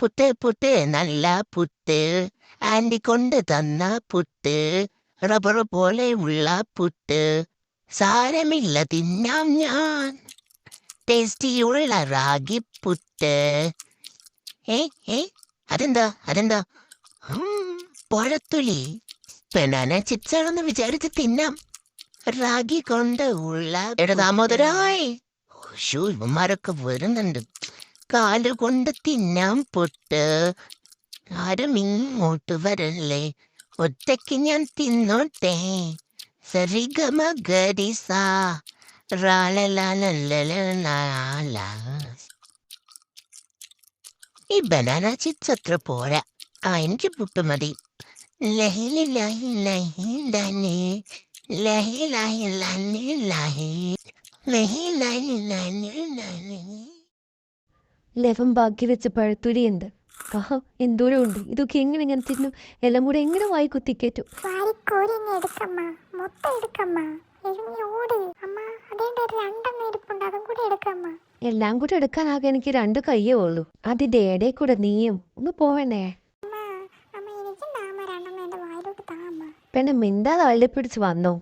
പുട്ട് പുട്ട് നല്ല പുട്ട്. ആന്റി കൊണ്ട് തന്ന പുട്ട്. റബ്ബർ പോലെയുള്ള പുട്ട്. സാരമില്ല തിന്നാം ഞാൻ. ടേസ്റ്റിയുള്ള റാഗി പുട്ട്. ഏയ് ഏയ് അതെന്താ പഴത്തൊലി. ബനാന ചിപ്സ് ആണെന്ന് വിചാരിച്ച് തിന്നാം. റാഗി കൊണ്ട് ഉള്ള ദാമോദരായി. ഇവന്മാരൊക്കെ വരുന്നുണ്ട്. കാലുകൊണ്ട് തിന്നാം പുട്ട്. ആരും ഇങ്ങോട്ട് വരല്ലേ, ഒറ്റയ്ക്ക് ഞാൻ തിന്നോട്ടെ. സരിഗമ ഗരിസ റാലലാലലാല. ഈ ബനാന ചിപ്സ് അത്ര പോരാ. എനിക്ക് പുട്ട് മതി. ലഹി ലഹി ലഹി ലഹി ലഹി ലഹി ലഹി ലഹി ലഹി ലഹി ലഹി ലഹി. ലെവൻ ബാക്കി വെച്ച പഴത്തുരിയുണ്ട്. ആഹാ, എന്തോരം ഉണ്ട്. ഇതൊക്കെ എങ്ങനെ ഇങ്ങനെ തിന്നു? എല്ലാം കൂടെ എങ്ങനെ വായി കുത്തിക്കേറ്റു? എല്ലാം കൂടെ എടുക്കാനാകെ എനിക്ക് 2 കയ്യേ ഉള്ളൂ. അതിന്റെ ഇടയിൽ കൂടെ നീയും ഒന്ന് പോവണേ. പെണ്ണെ മിണ്ടാതെ അള്ളിപ്പിടിച്ച് വന്നോ.